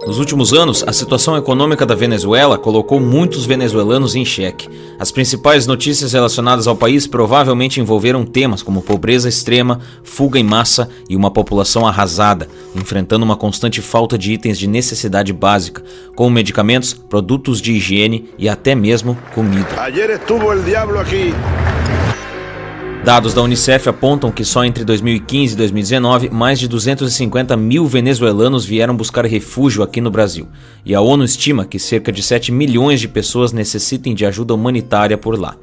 Nos últimos anos, a situação econômica da Venezuela colocou muitos venezuelanos em xeque. As principais notícias relacionadas ao país provavelmente envolveram temas como pobreza extrema, fuga em massa e uma população arrasada, enfrentando uma constante falta de itens de necessidade básica, como medicamentos, produtos de higiene e até mesmo comida. Ayer estuvo el diablo aqui. Dados da Unicef apontam que só entre 2015 e 2019, mais de 250 mil venezuelanos vieram buscar refúgio aqui no Brasil. E a ONU estima que cerca de 7 milhões de pessoas necessitem de ajuda humanitária por lá.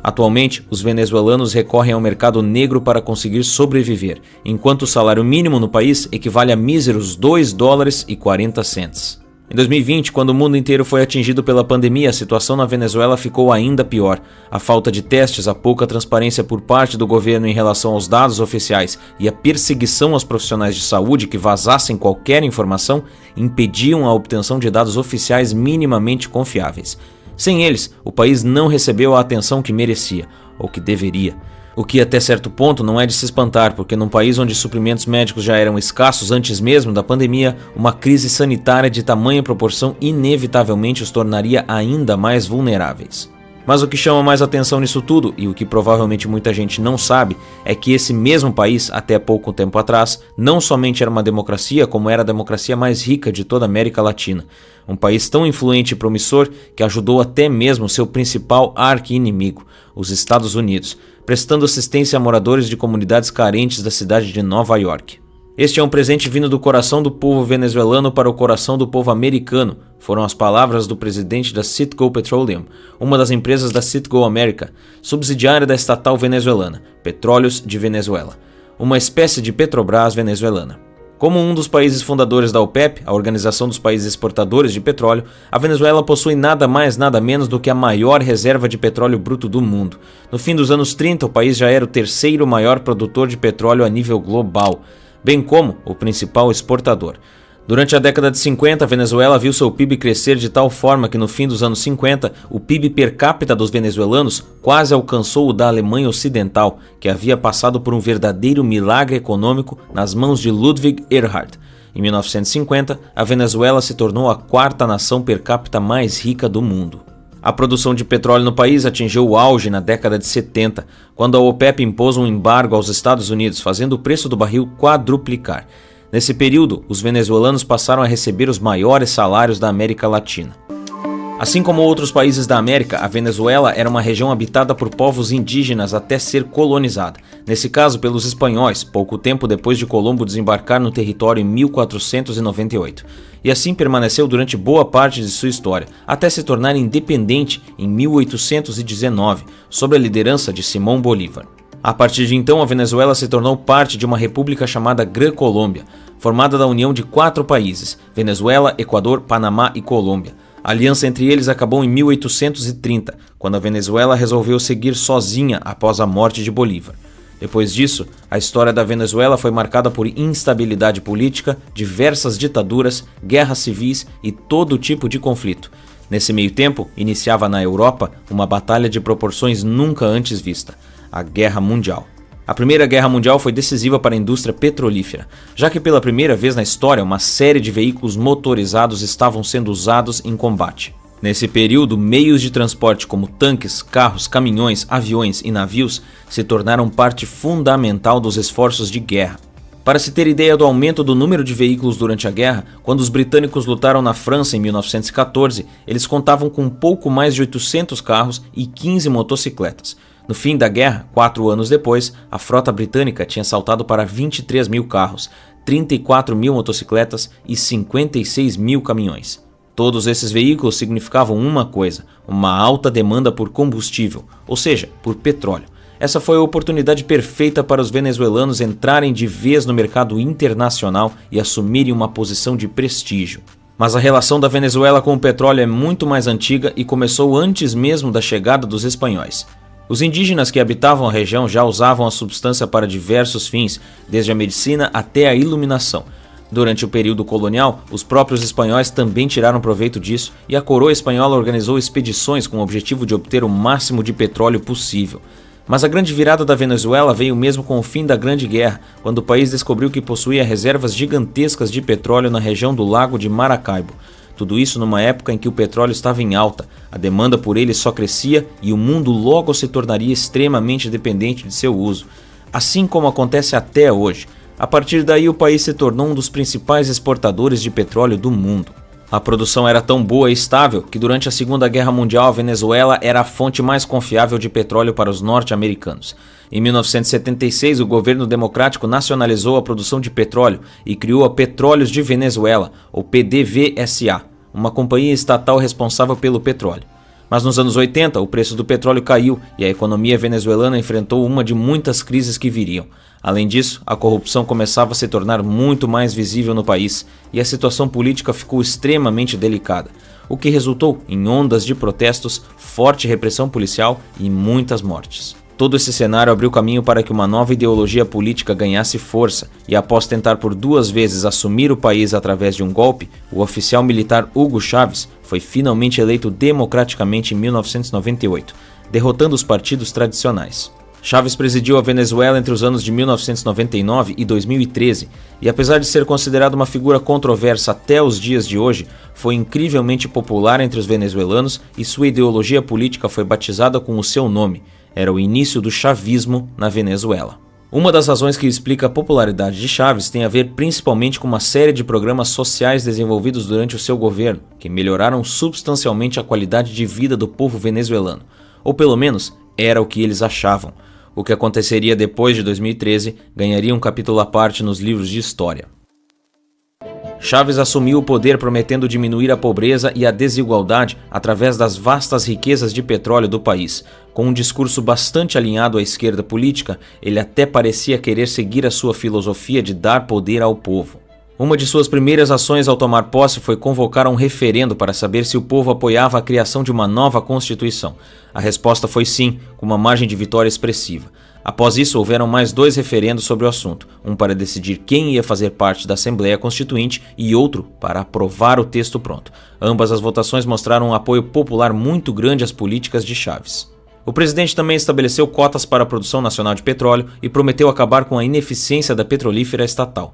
Atualmente, os venezuelanos recorrem ao mercado negro para conseguir sobreviver, enquanto o salário mínimo no país equivale a míseros $2,40. Em 2020, quando o mundo inteiro foi atingido pela pandemia, a situação na Venezuela ficou ainda pior. A falta de testes, a pouca transparência por parte do governo em relação aos dados oficiais e a perseguição aos profissionais de saúde que vazassem qualquer informação impediam a obtenção de dados oficiais minimamente confiáveis. Sem eles, o país não recebeu a atenção que merecia, ou que deveria. O que até certo ponto não é de se espantar, porque num país onde suprimentos médicos já eram escassos antes mesmo da pandemia, uma crise sanitária de tamanha proporção inevitavelmente os tornaria ainda mais vulneráveis. Mas o que chama mais atenção nisso tudo, e o que provavelmente muita gente não sabe, é que esse mesmo país, até pouco tempo atrás, não somente era uma democracia, como era a democracia mais rica de toda a América Latina. Um país tão influente e promissor que ajudou até mesmo seu principal arqui-inimigo, os Estados Unidos, prestando assistência a moradores de comunidades carentes da cidade de Nova York. Este é um presente vindo do coração do povo venezuelano para o coração do povo americano, foram as palavras do presidente da Citgo Petroleum, uma das empresas da Citgo América, subsidiária da estatal venezuelana, Petróleos de Venezuela, uma espécie de Petrobras venezuelana. Como um dos países fundadores da OPEP, a Organização dos Países Exportadores de Petróleo, a Venezuela possui nada mais nada menos do que a maior reserva de petróleo bruto do mundo. No fim dos anos 30, o país já era o terceiro maior produtor de petróleo a nível global, bem como o principal exportador. Durante a década de 50, a Venezuela viu seu PIB crescer de tal forma que no fim dos anos 50, o PIB per capita dos venezuelanos quase alcançou o da Alemanha Ocidental, que havia passado por um verdadeiro milagre econômico nas mãos de Ludwig Erhard. Em 1950, a Venezuela se tornou a quarta nação per capita mais rica do mundo. A produção de petróleo no país atingiu o auge na década de 70, quando a OPEP impôs um embargo aos Estados Unidos, fazendo o preço do barril quadruplicar. Nesse período, os venezuelanos passaram a receber os maiores salários da América Latina. Assim como outros países da América, a Venezuela era uma região habitada por povos indígenas até ser colonizada, nesse caso pelos espanhóis, pouco tempo depois de Colombo desembarcar no território em 1498. E assim permaneceu durante boa parte de sua história, até se tornar independente em 1819, sob a liderança de Simón Bolívar. A partir de então, a Venezuela se tornou parte de uma república chamada Gran Colômbia, formada da união de 4 países, Venezuela, Equador, Panamá e Colômbia. A aliança entre eles acabou em 1830, quando a Venezuela resolveu seguir sozinha após a morte de Bolívar. Depois disso, a história da Venezuela foi marcada por instabilidade política, diversas ditaduras, guerras civis e todo tipo de conflito. Nesse meio tempo, iniciava na Europa uma batalha de proporções nunca antes vista, a Guerra Mundial. A Primeira Guerra Mundial foi decisiva para a indústria petrolífera, já que pela primeira vez na história uma série de veículos motorizados estavam sendo usados em combate. Nesse período, meios de transporte como tanques, carros, caminhões, aviões e navios se tornaram parte fundamental dos esforços de guerra. Para se ter ideia do aumento do número de veículos durante a guerra, quando os britânicos lutaram na França em 1914, eles contavam com pouco mais de 800 carros e 15 motocicletas. No fim da guerra, 4 anos depois, a frota britânica tinha saltado para 23 mil carros, 34 mil motocicletas e 56 mil caminhões. Todos esses veículos significavam uma coisa, uma alta demanda por combustível, ou seja, por petróleo. Essa foi a oportunidade perfeita para os venezuelanos entrarem de vez no mercado internacional e assumirem uma posição de prestígio. Mas a relação da Venezuela com o petróleo é muito mais antiga e começou antes mesmo da chegada dos espanhóis. Os indígenas que habitavam a região já usavam a substância para diversos fins, desde a medicina até a iluminação. Durante o período colonial, os próprios espanhóis também tiraram proveito disso e a coroa espanhola organizou expedições com o objetivo de obter o máximo de petróleo possível. Mas a grande virada da Venezuela veio mesmo com o fim da Grande Guerra, quando o país descobriu que possuía reservas gigantescas de petróleo na região do Lago de Maracaibo. Tudo isso numa época em que o petróleo estava em alta, a demanda por ele só crescia e o mundo logo se tornaria extremamente dependente de seu uso. Assim como acontece até hoje. A partir daí o país se tornou um dos principais exportadores de petróleo do mundo. A produção era tão boa e estável que durante a Segunda Guerra Mundial a Venezuela era a fonte mais confiável de petróleo para os norte-americanos. Em 1976 o governo democrático nacionalizou a produção de petróleo e criou a Petróleos de Venezuela, ou PDVSA, uma companhia estatal responsável pelo petróleo. Mas nos anos 80 o preço do petróleo caiu e a economia venezuelana enfrentou uma de muitas crises que viriam. Além disso, a corrupção começava a se tornar muito mais visível no país e a situação política ficou extremamente delicada, o que resultou em ondas de protestos, forte repressão policial e muitas mortes. Todo esse cenário abriu caminho para que uma nova ideologia política ganhasse força e após tentar por 2 vezes assumir o país através de um golpe, o oficial militar Hugo Chávez foi finalmente eleito democraticamente em 1998, derrotando os partidos tradicionais. Chávez presidiu a Venezuela entre os anos de 1999 e 2013 e apesar de ser considerado uma figura controversa até os dias de hoje, foi incrivelmente popular entre os venezuelanos e sua ideologia política foi batizada com o seu nome. Era o início do chavismo na Venezuela. Uma das razões que explica a popularidade de Chávez tem a ver principalmente com uma série de programas sociais desenvolvidos durante o seu governo, que melhoraram substancialmente a qualidade de vida do povo venezuelano, ou pelo menos era o que eles achavam. O que aconteceria depois de 2013 ganharia um capítulo à parte nos livros de história. Chávez assumiu o poder prometendo diminuir a pobreza e a desigualdade através das vastas riquezas de petróleo do país. Com um discurso bastante alinhado à esquerda política, ele até parecia querer seguir a sua filosofia de dar poder ao povo. Uma de suas primeiras ações ao tomar posse foi convocar um referendo para saber se o povo apoiava a criação de uma nova Constituição. A resposta foi sim, com uma margem de vitória expressiva. Após isso, houveram mais 2 referendos sobre o assunto, um para decidir quem ia fazer parte da Assembleia Constituinte e outro para aprovar o texto pronto. Ambas as votações mostraram um apoio popular muito grande às políticas de Chávez. O presidente também estabeleceu cotas para a produção nacional de petróleo e prometeu acabar com a ineficiência da petrolífera estatal.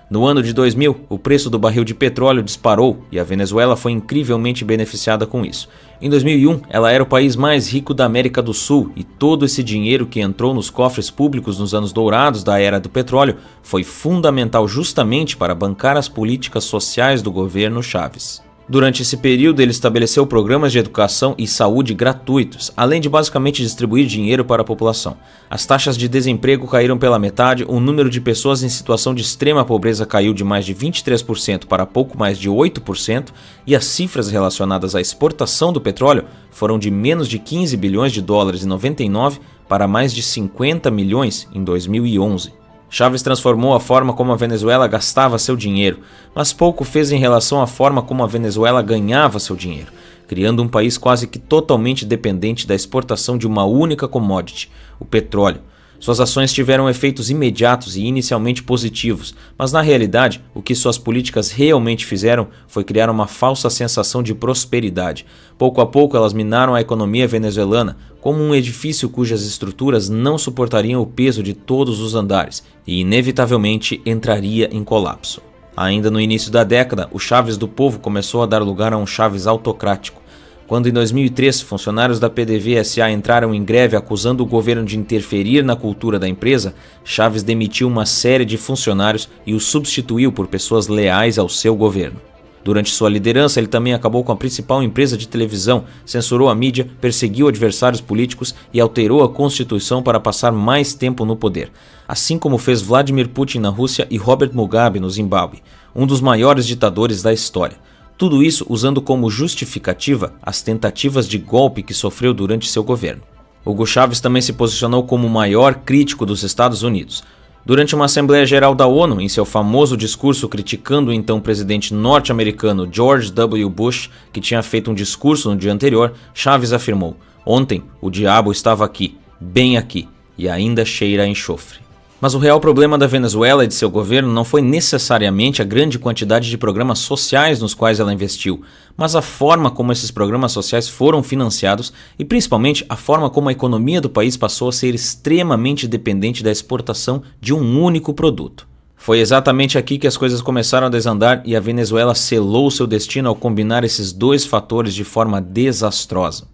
No ano de 2000, o preço do barril de petróleo disparou e a Venezuela foi incrivelmente beneficiada com isso. Em 2001, ela era o país mais rico da América do Sul e todo esse dinheiro que entrou nos cofres públicos nos anos dourados da era do petróleo foi fundamental justamente para bancar as políticas sociais do governo Chávez. Durante esse período, ele estabeleceu programas de educação e saúde gratuitos, além de basicamente distribuir dinheiro para a população. As taxas de desemprego caíram pela metade, o número de pessoas em situação de extrema pobreza caiu de mais de 23% para pouco mais de 8%, e as cifras relacionadas à exportação do petróleo foram de menos de 15 bilhões de dólares em 99 para mais de 50 milhões em 2011. Chávez transformou a forma como a Venezuela gastava seu dinheiro, mas pouco fez em relação à forma como a Venezuela ganhava seu dinheiro, criando um país quase que totalmente dependente da exportação de uma única commodity, o petróleo. Suas ações tiveram efeitos imediatos e inicialmente positivos, mas na realidade, o que suas políticas realmente fizeram foi criar uma falsa sensação de prosperidade. Pouco a pouco, elas minaram a economia venezuelana, como um edifício cujas estruturas não suportariam o peso de todos os andares e, inevitavelmente, entraria em colapso. Ainda no início da década, o Chávez do povo começou a dar lugar a um Chávez autocrático. Quando em 2003 funcionários da PDVSA entraram em greve acusando o governo de interferir na cultura da empresa, Chávez demitiu uma série de funcionários e os substituiu por pessoas leais ao seu governo. Durante sua liderança, ele também acabou com a principal empresa de televisão, censurou a mídia, perseguiu adversários políticos e alterou a Constituição para passar mais tempo no poder, assim como fez Vladimir Putin na Rússia e Robert Mugabe no Zimbábue, um dos maiores ditadores da história. Tudo isso usando como justificativa as tentativas de golpe que sofreu durante seu governo. Hugo Chávez também se posicionou como o maior crítico dos Estados Unidos. Durante uma Assembleia Geral da ONU, em seu famoso discurso criticando o então presidente norte-americano George W. Bush, que tinha feito um discurso no dia anterior, Chávez afirmou: "Ontem o diabo estava aqui, bem aqui, e ainda cheira a enxofre." Mas o real problema da Venezuela e de seu governo não foi necessariamente a grande quantidade de programas sociais nos quais ela investiu, mas a forma como esses programas sociais foram financiados e principalmente a forma como a economia do país passou a ser extremamente dependente da exportação de um único produto. Foi exatamente aqui que as coisas começaram a desandar e a Venezuela selou seu destino ao combinar esses dois fatores de forma desastrosa.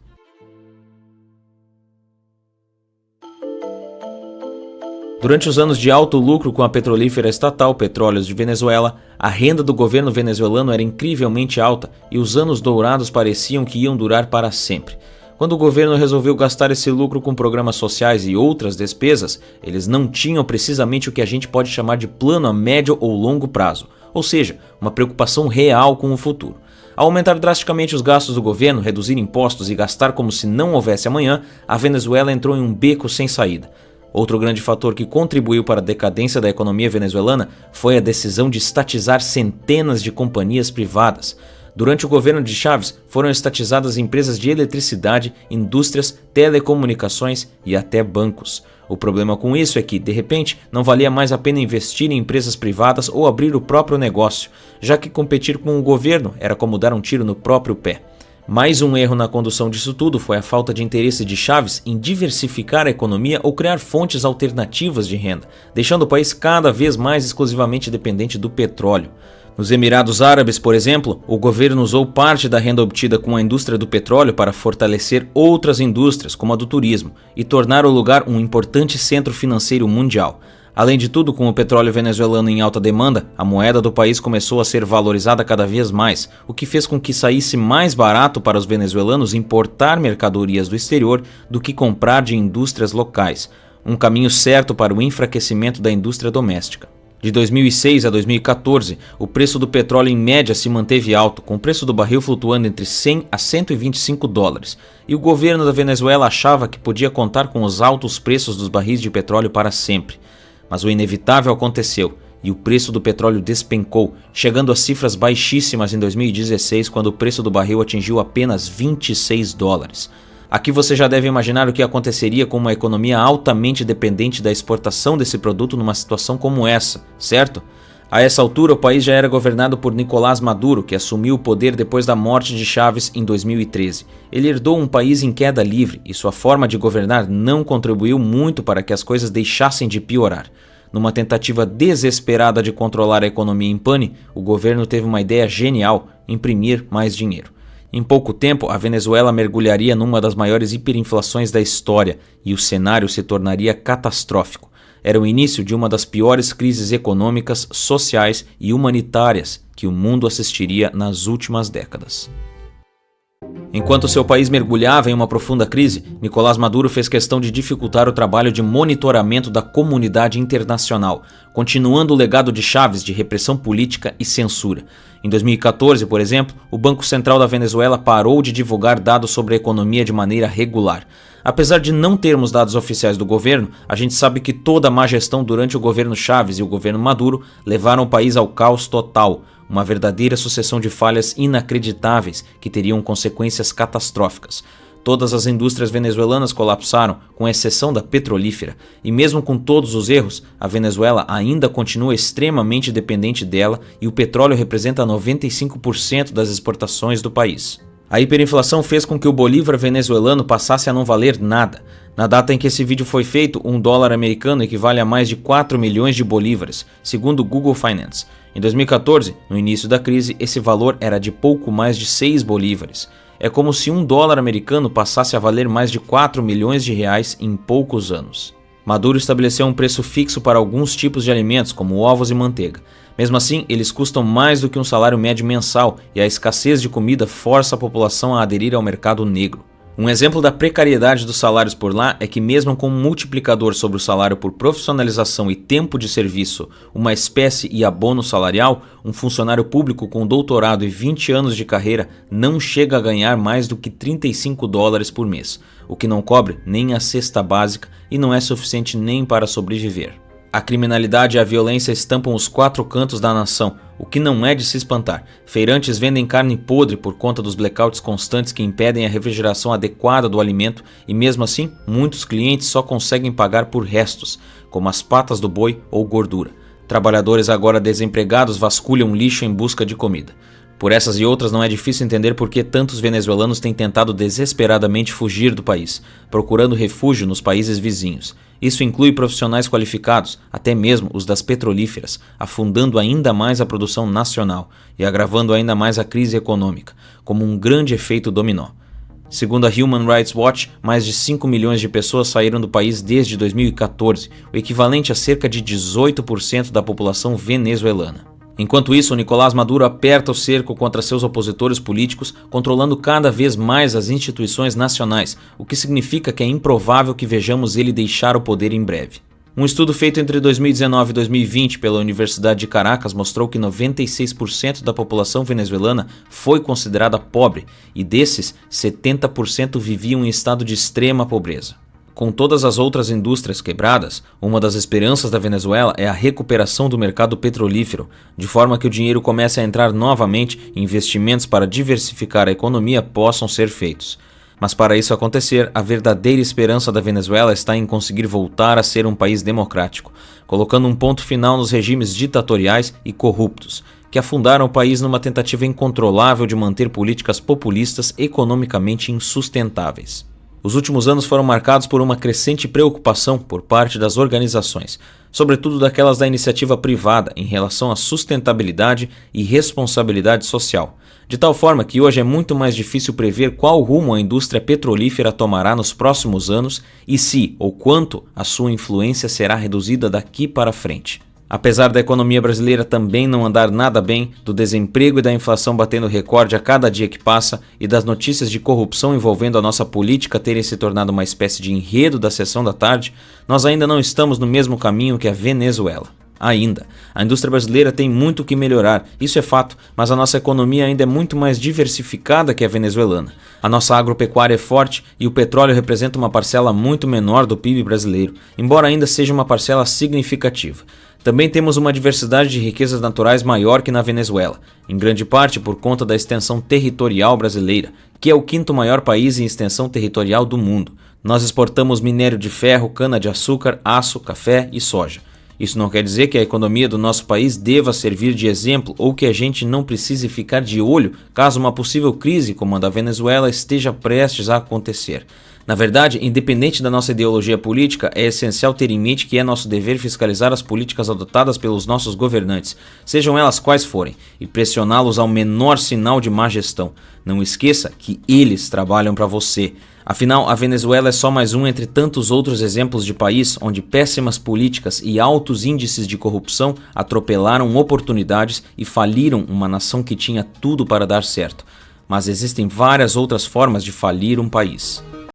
Durante os anos de alto lucro com a petrolífera estatal Petróleos de Venezuela, a renda do governo venezuelano era incrivelmente alta e os anos dourados pareciam que iam durar para sempre. Quando o governo resolveu gastar esse lucro com programas sociais e outras despesas, eles não tinham precisamente o que a gente pode chamar de plano a médio ou longo prazo, ou seja, uma preocupação real com o futuro. Ao aumentar drasticamente os gastos do governo, reduzir impostos e gastar como se não houvesse amanhã, a Venezuela entrou em um beco sem saída. Outro grande fator que contribuiu para a decadência da economia venezuelana foi a decisão de estatizar centenas de companhias privadas. Durante o governo de Chávez, foram estatizadas empresas de eletricidade, indústrias, telecomunicações e até bancos. O problema com isso é que, de repente, não valia mais a pena investir em empresas privadas ou abrir o próprio negócio, já que competir com o governo era como dar um tiro no próprio pé. Mais um erro na condução disso tudo foi a falta de interesse de Chávez em diversificar a economia ou criar fontes alternativas de renda, deixando o país cada vez mais exclusivamente dependente do petróleo. Nos Emirados Árabes, por exemplo, o governo usou parte da renda obtida com a indústria do petróleo para fortalecer outras indústrias, como a do turismo, e tornar o lugar um importante centro financeiro mundial. Além de tudo, com o petróleo venezuelano em alta demanda, a moeda do país começou a ser valorizada cada vez mais, o que fez com que saísse mais barato para os venezuelanos importar mercadorias do exterior do que comprar de indústrias locais, um caminho certo para o enfraquecimento da indústria doméstica. De 2006 a 2014, o preço do petróleo em média se manteve alto, com o preço do barril flutuando entre 100 a 125 dólares, e o governo da Venezuela achava que podia contar com os altos preços dos barris de petróleo para sempre. Mas o inevitável aconteceu e o preço do petróleo despencou, chegando a cifras baixíssimas em 2016, quando o preço do barril atingiu apenas 26 dólares. Aqui você já deve imaginar o que aconteceria com uma economia altamente dependente da exportação desse produto numa situação como essa, certo? A essa altura, o país já era governado por Nicolás Maduro, que assumiu o poder depois da morte de Chávez em 2013. Ele herdou um país em queda livre e sua forma de governar não contribuiu muito para que as coisas deixassem de piorar. Numa tentativa desesperada de controlar a economia em pane, o governo teve uma ideia genial: imprimir mais dinheiro. Em pouco tempo, a Venezuela mergulharia numa das maiores hiperinflações da história e o cenário se tornaria catastrófico. Era o início de uma das piores crises econômicas, sociais e humanitárias que o mundo assistiria nas últimas décadas. Enquanto seu país mergulhava em uma profunda crise, Nicolás Maduro fez questão de dificultar o trabalho de monitoramento da comunidade internacional, continuando o legado de Chávez de repressão política e censura. Em 2014, por exemplo, o Banco Central da Venezuela parou de divulgar dados sobre a economia de maneira regular. Apesar de não termos dados oficiais do governo, a gente sabe que toda a má gestão durante o governo Chávez e o governo Maduro levaram o país ao caos total, uma verdadeira sucessão de falhas inacreditáveis que teriam consequências catastróficas. Todas as indústrias venezuelanas colapsaram, com exceção da petrolífera, e mesmo com todos os erros, a Venezuela ainda continua extremamente dependente dela e o petróleo representa 95% das exportações do país. A hiperinflação fez com que o bolívar venezuelano passasse a não valer nada. Na data em que esse vídeo foi feito, $1 americano equivale a mais de 4 milhões de bolívares, segundo o Google Finance. Em 2014, no início da crise, esse valor era de pouco mais de 6 bolívares. É como se $1 americano passasse a valer mais de 4 milhões de reais em poucos anos. Maduro estabeleceu um preço fixo para alguns tipos de alimentos, como ovos e manteiga. Mesmo assim, eles custam mais do que um salário médio mensal e a escassez de comida força a população a aderir ao mercado negro. Um exemplo da precariedade dos salários por lá é que, mesmo com um multiplicador sobre o salário por profissionalização e tempo de serviço, uma espécie e abono salarial, um funcionário público com doutorado e 20 anos de carreira não chega a ganhar mais do que $35 por mês, o que não cobre nem a cesta básica e não é suficiente nem para sobreviver. A criminalidade e a violência estampam os 4 cantos da nação, o que não é de se espantar. Feirantes vendem carne podre por conta dos blackouts constantes que impedem a refrigeração adequada do alimento e, mesmo assim, muitos clientes só conseguem pagar por restos, como as patas do boi ou gordura. Trabalhadores agora desempregados vasculham lixo em busca de comida. Por essas e outras, não é difícil entender por que tantos venezuelanos têm tentado desesperadamente fugir do país, procurando refúgio nos países vizinhos. Isso inclui profissionais qualificados, até mesmo os das petrolíferas, afundando ainda mais a produção nacional e agravando ainda mais a crise econômica, como um grande efeito dominó. Segundo a Human Rights Watch, mais de 5 milhões de pessoas saíram do país desde 2014, o equivalente a cerca de 18% da população venezuelana. Enquanto isso, Nicolás Maduro aperta o cerco contra seus opositores políticos, controlando cada vez mais as instituições nacionais, o que significa que é improvável que vejamos ele deixar o poder em breve. Um estudo feito entre 2019 e 2020 pela Universidade de Caracas mostrou que 96% da população venezuelana foi considerada pobre e desses, 70% viviam em estado de extrema pobreza. Com todas as outras indústrias quebradas, uma das esperanças da Venezuela é a recuperação do mercado petrolífero, de forma que o dinheiro comece a entrar novamente e investimentos para diversificar a economia possam ser feitos. Mas para isso acontecer, a verdadeira esperança da Venezuela está em conseguir voltar a ser um país democrático, colocando um ponto final nos regimes ditatoriais e corruptos, que afundaram o país numa tentativa incontrolável de manter políticas populistas economicamente insustentáveis. Os últimos anos foram marcados por uma crescente preocupação por parte das organizações, sobretudo daquelas da iniciativa privada, em relação à sustentabilidade e responsabilidade social, de tal forma que hoje é muito mais difícil prever qual rumo a indústria petrolífera tomará nos próximos anos e se ou quanto a sua influência será reduzida daqui para frente. Apesar da economia brasileira também não andar nada bem, do desemprego e da inflação batendo recorde a cada dia que passa e das notícias de corrupção envolvendo a nossa política terem se tornado uma espécie de enredo da sessão da tarde, nós ainda não estamos no mesmo caminho que a Venezuela. Ainda. A indústria brasileira tem muito o que melhorar, isso é fato, mas a nossa economia ainda é muito mais diversificada que a venezuelana. A nossa agropecuária é forte e o petróleo representa uma parcela muito menor do PIB brasileiro, embora ainda seja uma parcela significativa. Também temos uma diversidade de riquezas naturais maior que na Venezuela, em grande parte por conta da extensão territorial brasileira, que é o 5º maior país em extensão territorial do mundo. Nós exportamos minério de ferro, cana-de-açúcar, aço, café e soja. Isso não quer dizer que a economia do nosso país deva servir de exemplo ou que a gente não precise ficar de olho caso uma possível crise como a da Venezuela esteja prestes a acontecer. Na verdade, independente da nossa ideologia política, é essencial ter em mente que é nosso dever fiscalizar as políticas adotadas pelos nossos governantes, sejam elas quais forem, e pressioná-los ao menor sinal de má gestão. Não esqueça que eles trabalham para você. Afinal, a Venezuela é só mais um entre tantos outros exemplos de país onde péssimas políticas e altos índices de corrupção atropelaram oportunidades e faliram uma nação que tinha tudo para dar certo. Mas existem várias outras formas de falir um país.